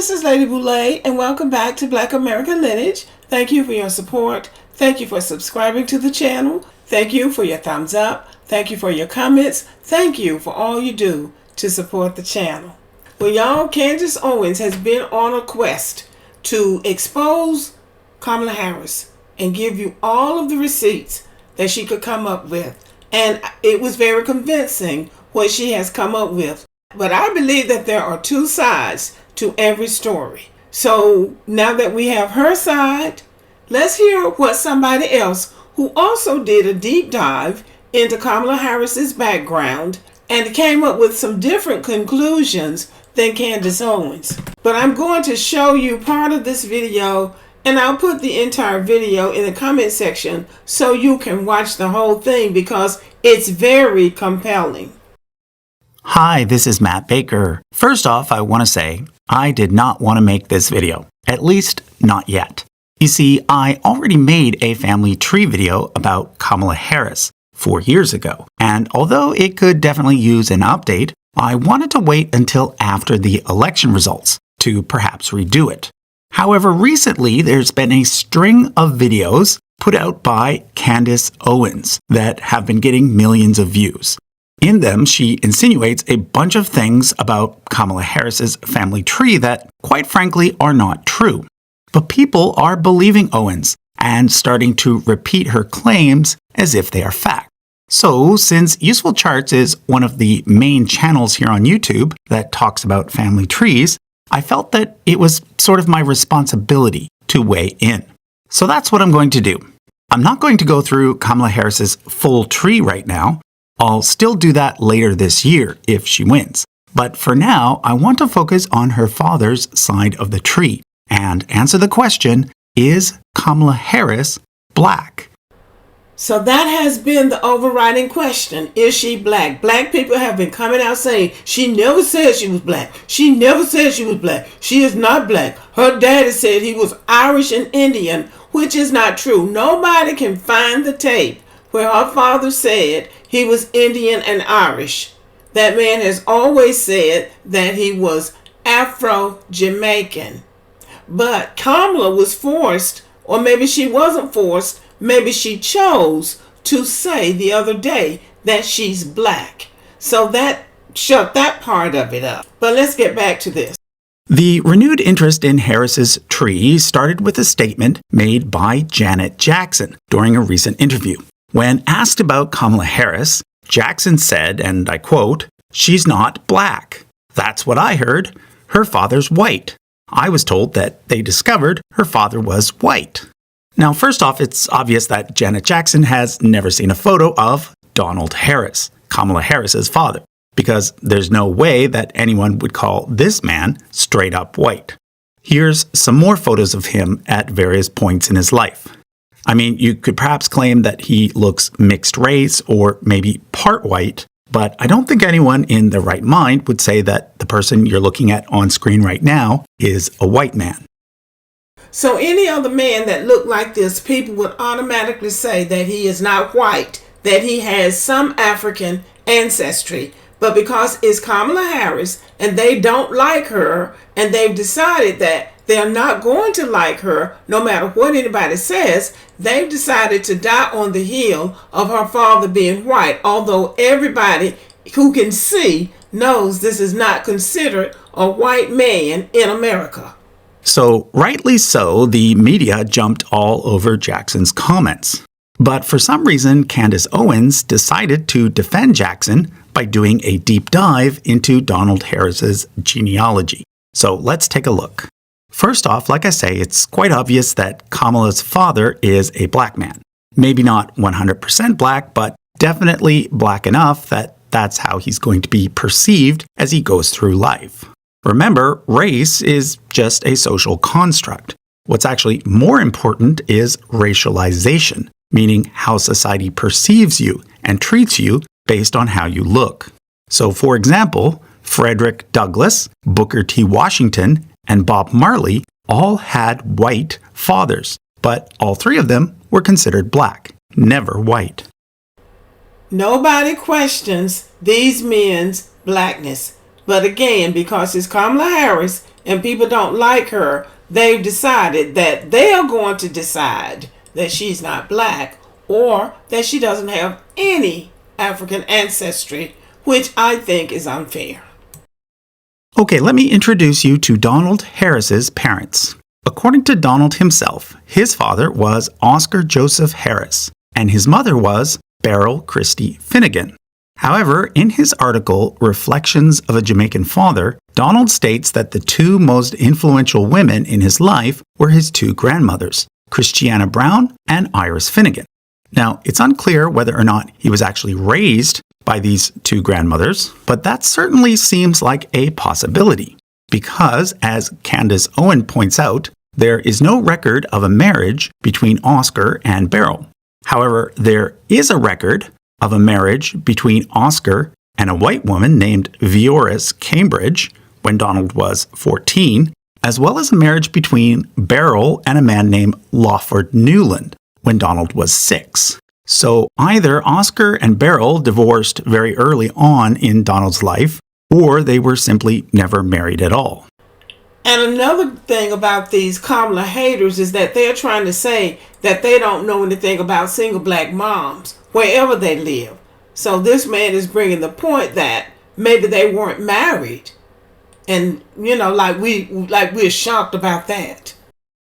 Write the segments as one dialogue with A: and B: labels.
A: this is Lady Boulay, and welcome back to Black American Lineage. Thank you for your support. Thank you for subscribing to the channel. Thank you for your thumbs up. Thank you for your comments. Thank you for all you do to support the channel. Well, y'all, Candace Owens has been on a quest to expose Kamala Harris and give you all of the receipts that she could come up with. And it was very convincing what she has come up with. But I believe that there are two sides to every story. So now that we have her side, let's hear what somebody else who also did a deep dive into Kamala Harris's background and came up with some different conclusions than Candace Owens. But I'm going to show you part of this video, and I'll put the entire video in the comment section so you can watch the whole thing because it's very compelling.
B: Hi, this is Matt Baker. First off, I want to say I did not want to make this video, at least not yet. You see, I already made a family tree video about Kamala Harris 4 years ago, and although it could definitely use an update, I wanted to wait until after the election results to perhaps redo it. However, recently there's been a string of videos put out by Candace Owens that have been getting millions of views. In them, she insinuates a bunch of things about Kamala Harris's family tree that, quite frankly, are not true. But people are believing Owens and starting to repeat her claims as if they are fact. So, since Useful Charts is one of the main channels here on YouTube that talks about family trees, I felt that it was sort of my responsibility to weigh in. So that's what I'm going to do. I'm not going to go through Kamala Harris's full tree right now. I'll still do that later this year if she wins. But for now, I want to focus on her father's side of the tree and answer the question, is Kamala Harris black?
A: So that has been the overriding question. Is she black? Black people have been coming out saying she never said she was black. She never said she was black. She is not black. Her daddy said he was Irish and Indian, which is not true. Nobody can find the tape where her father said he was Indian and Irish. That man has always said that he was Afro-Jamaican. But Kamala was forced, or maybe she wasn't forced, maybe she chose to say the other day that she's black. So that shut that part of it up. But let's get back to this.
B: The renewed interest in Harris's tree started with a statement made by Janet Jackson during a recent interview. When asked about Kamala Harris, Jackson said, and I quote, "She's not black. That's what I heard. Her father's white. I was told that they discovered her father was white." Now, first off, it's obvious that Janet Jackson has never seen a photo of Donald Harris, Kamala Harris's father, because there's no way that anyone would call this man straight up white. Here's some more photos of him at various points in his life. I mean, you could perhaps claim that he looks mixed race or maybe part white, but I don't think anyone in their right mind would say that the person you're looking at on screen right now is a white man.
A: So any other man that looked like this, people would automatically say that he is not white, that he has some African ancestry. But because it's Kamala Harris and they don't like her and they've decided that they're not going to like her no matter what anybody says, they've decided to die on the hill of her father being white, although everybody who can see knows this is not considered a white man in America.
B: So, rightly so, the media jumped all over Jackson's comments. But for some reason, Candace Owens decided to defend Jackson by doing a deep dive into Donald Harris's genealogy. So let's take a look. First off, like I say, it's quite obvious that Kamala's father is a black man. Maybe not 100% black, but definitely black enough that that's how he's going to be perceived as he goes through life. Remember, race is just a social construct. What's actually more important is racialization, meaning how society perceives you and treats you based on how you look. So, for example, Frederick Douglass, Booker T. Washington, and Bob Marley all had white fathers, but all three of them were considered black, never white.
A: Nobody questions these men's blackness. But again, because it's Kamala Harris, and people don't like her, they've decided that they are going to decide that she's not black or that she doesn't have any African ancestry, which I think is unfair.
B: Okay, let me introduce you to Donald Harris's parents. According to Donald himself, his father was Oscar Joseph Harris, and his mother was Beryl Christie Finnegan. However, in his article, Reflections of a Jamaican Father, Donald states that the two most influential women in his life were his two grandmothers, Christiana Brown and Iris Finnegan. Now, it's unclear whether or not he was actually raised by these two grandmothers, but that certainly seems like a possibility, because, as Candace Owens points out, there is no record of a marriage between Oscar and Beryl. However, there is a record of a marriage between Oscar and a white woman named Vioris Cambridge when Donald was 14, as well as a marriage between Beryl and a man named Lawford Newland when Donald was 6. So either Oscar and Beryl divorced very early on in Donald's life, or they were simply never married at all.
A: And another thing about these Kamala haters is that they're trying to say that they don't know anything about single black moms wherever they live. So this man is bringing the point that maybe they weren't married. And, like we're shocked about that.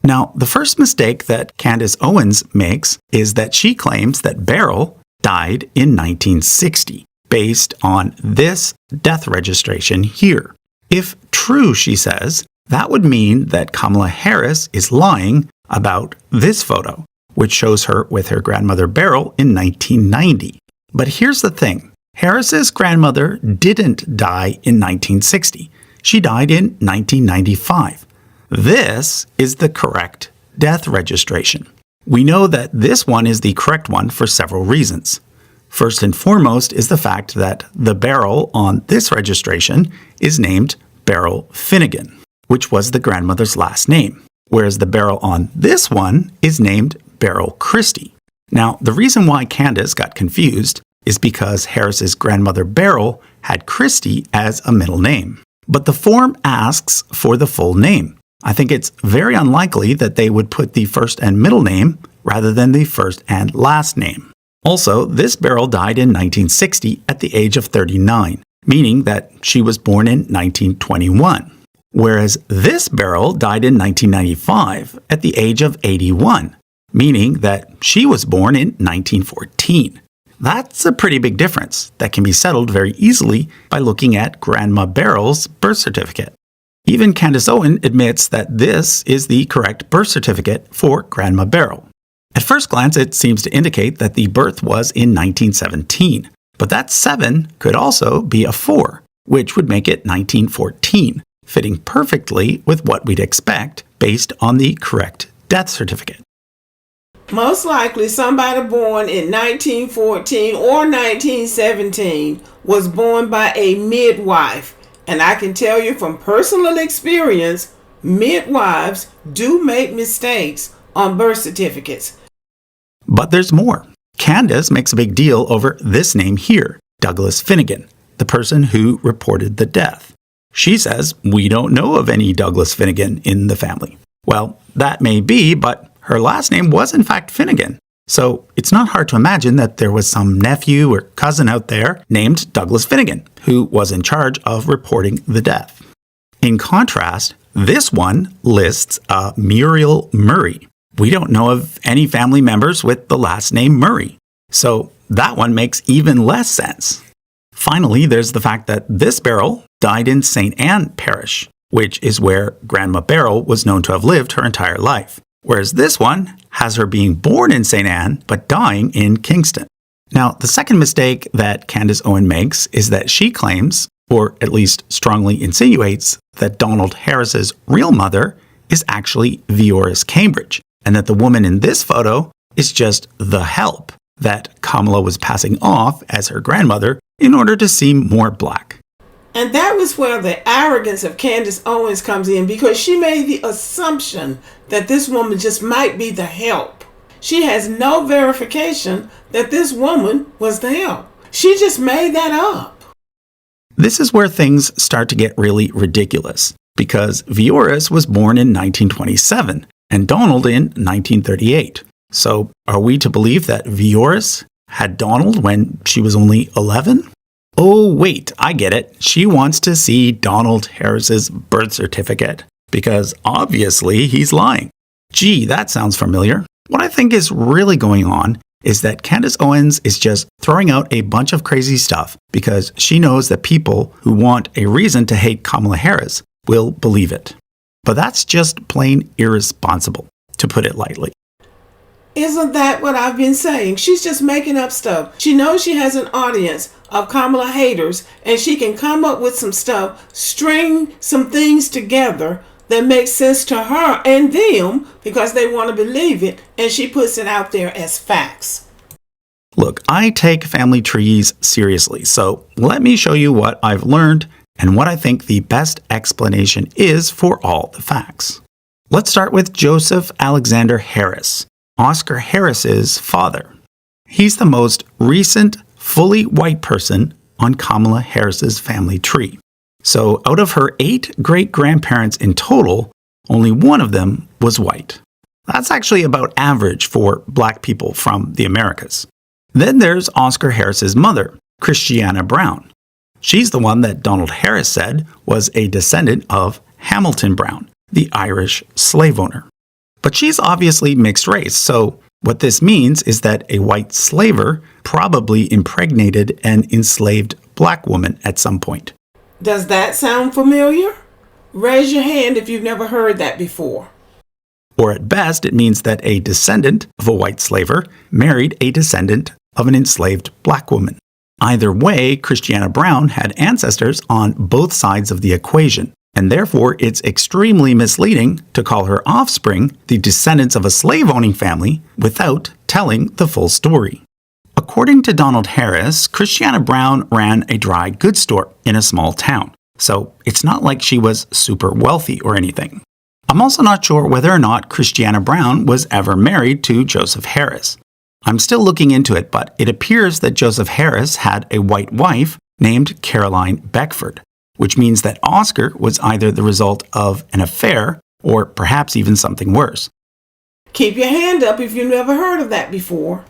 B: Now, the first mistake that Candace Owens makes is that she claims that Beryl died in 1960, based on this death registration here. If true, she says, that would mean that Kamala Harris is lying about this photo, which shows her with her grandmother Beryl in 1990. But here's the thing. Harris's grandmother didn't die in 1960. She died in 1995. This is the correct death registration. We know that this one is the correct one for several reasons. First and foremost is the fact that the Beryl on this registration is named Beryl Finnegan, which was the grandmother's last name, whereas the Beryl on this one is named Beryl Christie. Now, the reason why Candace got confused is because Harris's grandmother Beryl had Christie as a middle name. But the form asks for the full name. I think it's very unlikely that they would put the first and middle name rather than the first and last name. Also, this Beryl died in 1960 at the age of 39, meaning that she was born in 1921. Whereas this Beryl died in 1995 at the age of 81, meaning that she was born in 1914. That's a pretty big difference that can be settled very easily by looking at Grandma Beryl's birth certificate. Even Candace Owens admits that this is the correct birth certificate for Grandma Beryl. At first glance, it seems to indicate that the birth was in 1917, but that 7 could also be a 4, which would make it 1914, fitting perfectly with what we'd expect based on the correct death certificate.
A: Most likely somebody born in 1914 or 1917 was born by a midwife. And I can tell you from personal experience, midwives do make mistakes on birth certificates.
B: But there's more. Candace makes a big deal over this name here, Douglas Finnegan, the person who reported the death. She says, we don't know of any Douglas Finnegan in the family. Well, that may be, but her last name was in fact Finnegan. So it's not hard to imagine that there was some nephew or cousin out there named Douglas Finnegan who was in charge of reporting the death. In contrast, this one lists Muriel Murray. We don't know of any family members with the last name Murray. So that one makes even less sense. Finally, there's the fact that this Beryl died in St. Anne Parish, which is where Grandma Beryl was known to have lived her entire life. Whereas this one has her being born in St. Anne, but dying in Kingston. Now, the second mistake that Candace Owens makes is that she claims, or at least strongly insinuates, that Donald Harris's real mother is actually Vioris Cambridge, and that the woman in this photo is just the help that Kamala was passing off as her grandmother in order to seem more black.
A: And that was where the arrogance of Candace Owens comes in, because she made the assumption that this woman just might be the help. She has no verification that this woman was the help. She just made that up.
B: This is where things start to get really ridiculous, because Vioris was born in 1927 and Donald in 1938. So are we to believe that Vioris had Donald when she was only 11? Oh, wait, I get it. She wants to see Donald Harris's birth certificate because obviously he's lying. Gee, that sounds familiar. What I think is really going on is that Candace Owens is just throwing out a bunch of crazy stuff because she knows that people who want a reason to hate Kamala Harris will believe it. But that's just plain irresponsible, to put it lightly.
A: Isn't that what I've been saying? She's just making up stuff. She knows she has an audience of Kamala haters, and she can come up with some stuff, string some things together that makes sense to her and them because they want to believe it, and she puts it out there as facts.
B: Look, I take family trees seriously, so let me show you what I've learned and what I think the best explanation is for all the facts. Let's start with Joseph Alexander Harris, Oscar Harris's father. He's the most recent fully white person on Kamala Harris's family tree. So out of her 8 great-grandparents in total, only one of them was white. That's actually about average for black people from the Americas. Then there's Oscar Harris's mother, Christiana Brown. She's the one that Donald Harris said was a descendant of Hamilton Brown, the Irish slave owner. But she's obviously mixed race, so what this means is that a white slaver probably impregnated an enslaved black woman at some point.
A: Does that sound familiar? Raise your hand if you've never heard that before.
B: Or at best, it means that a descendant of a white slaver married a descendant of an enslaved black woman. Either way, Christiana Brown had ancestors on both sides of the equation, and therefore it's extremely misleading to call her offspring the descendants of a slave-owning family without telling the full story. According to Donald Harris, Christiana Brown ran a dry goods store in a small town, so it's not like she was super wealthy or anything. I'm also not sure whether or not Christiana Brown was ever married to Joseph Harris. I'm still looking into it, but it appears that Joseph Harris had a white wife named Caroline Beckford, which means that Oscar was either the result of an affair or perhaps even something worse.
A: Keep your hand up if you've never heard of that before.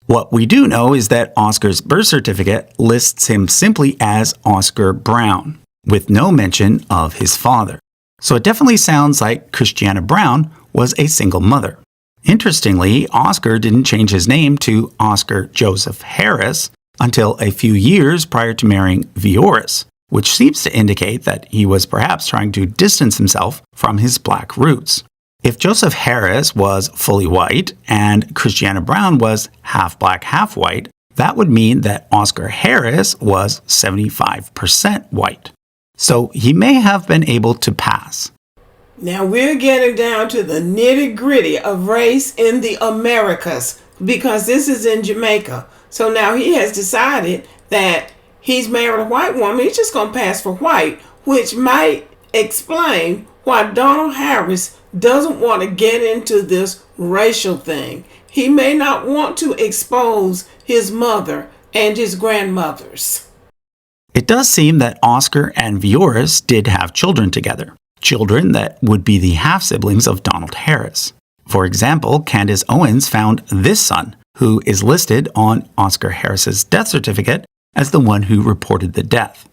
B: What we do know is that Oscar's birth certificate lists him simply as Oscar Brown, with no mention of his father. So it definitely sounds like Christiana Brown was a single mother. Interestingly, Oscar didn't change his name to Oscar Joseph Harris until a few years prior to marrying Vioris, which seems to indicate that he was perhaps trying to distance himself from his black roots. If Joseph Harris was fully white and Christiana Brown was half black, half white, that would mean that Oscar Harris was 75% white. So he may have been able to pass.
A: Now we're getting down to the nitty-gritty of race in the Americas because this is in Jamaica. So now he has decided that he's married a white woman. He's just going to pass for white, which might explain why Donald Harris doesn't want to get into this racial thing. He may not want to expose his mother and his grandmothers.
B: It does seem that Oscar and Vioris did have children together, children that would be the half-siblings of Donald Harris. For example, Candace Owens found this son, who is listed on Oscar Harris's death certificate as the one who reported the death.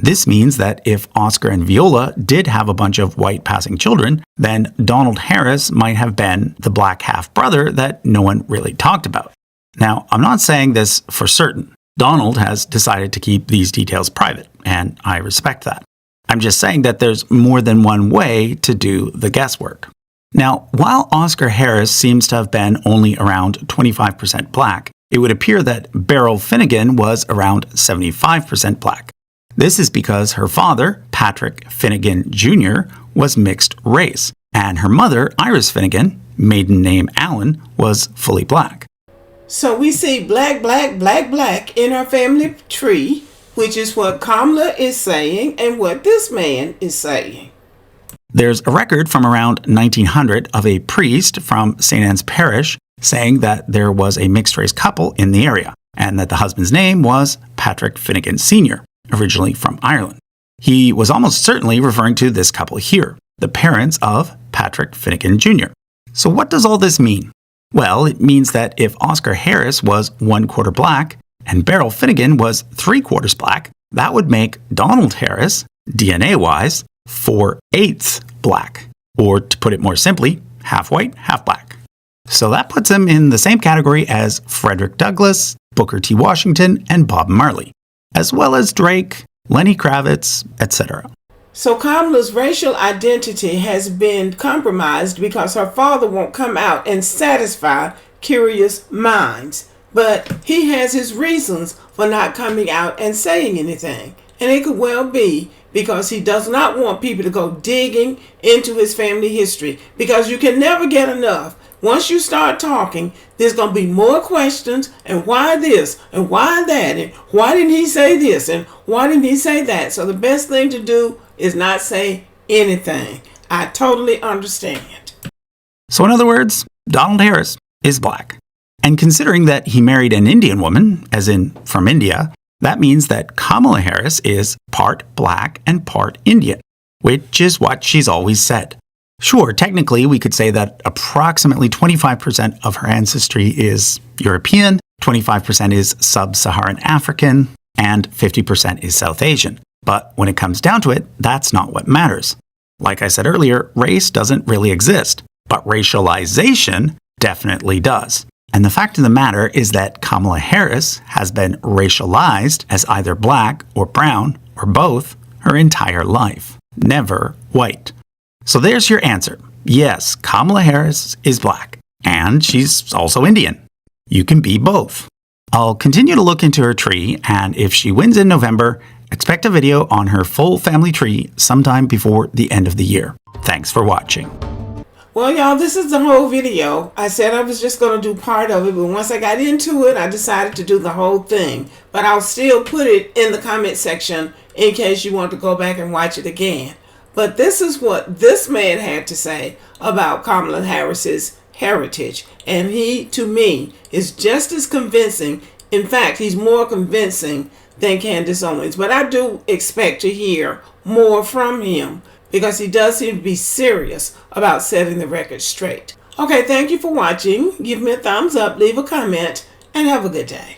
B: This means that if Oscar and Viola did have a bunch of white passing children, then Donald Harris might have been the black half-brother that no one really talked about. Now, I'm not saying this for certain. Donald has decided to keep these details private, and I respect that. I'm just saying that there's more than one way to do the guesswork. Now, while Oscar Harris seems to have been only around 25% black, it would appear that Beryl Finnegan was around 75% black. This is because her father, Patrick Finnegan Jr., was mixed race, and her mother, Iris Finnegan, maiden name Allen, was fully black.
A: So we see black, black, black, black in her family tree, which is what Kamala is saying and what this man is saying.
B: There's a record from around 1900 of a priest from St. Anne's Parish saying that there was a mixed-race couple in the area, and that the husband's name was Patrick Finnegan Sr., originally from Ireland. He was almost certainly referring to this couple here, the parents of Patrick Finnegan Jr. So what does all this mean? Well, it means that if Oscar Harris was 1/4 black and Beryl Finnegan was 3/4 black, that would make Donald Harris, DNA-wise, 4/8 black. Or to put it more simply, half white, half black. So that puts him in the same category as Frederick Douglass, Booker T. Washington, and Bob Marley, as well as Drake, Lenny Kravitz, etc.
A: So Kamala's racial identity has been compromised because her father won't come out and satisfy curious minds. But he has his reasons for not coming out and saying anything. And it could well be because he does not want people to go digging into his family history, because you can never get enough. Once you start talking, there's going to be more questions, and why this, and why that, and why didn't he say this, and why didn't he say that? So the best thing to do is not say anything. I totally understand.
B: So in other words, Donald Harris is black. And considering that he married an Indian woman, as in from India, that means that Kamala Harris is part black and part Indian, which is what she's always said. Sure, technically we could say that approximately 25% of her ancestry is European, 25% is sub-Saharan African, and 50% is South Asian. But when it comes down to it, that's not what matters. Like I said earlier, race doesn't really exist, but racialization definitely does. And the fact of the matter is that Kamala Harris has been racialized as either black or brown or both her entire life, never white. So there's your answer. Yes, Kamala Harris is black, and she's also Indian. You can be both. I'll continue to look into her tree, and if she wins in November, expect a video on her full family tree sometime before the end of the year. Thanks for watching.
A: Well, y'all, this is the whole video. I said I was just going to do part of it, but once I got into it, I decided to do the whole thing. But I'll still put it in the comment section in case you want to go back and watch it again. But this is what this man had to say about Kamala Harris's heritage. And he, to me, is just as convincing. In fact, he's more convincing than Candace Owens. But I do expect to hear more from him, because he does seem to be serious about setting the record straight. Okay, thank you for watching. Give me a thumbs up, leave a comment, and have a good day.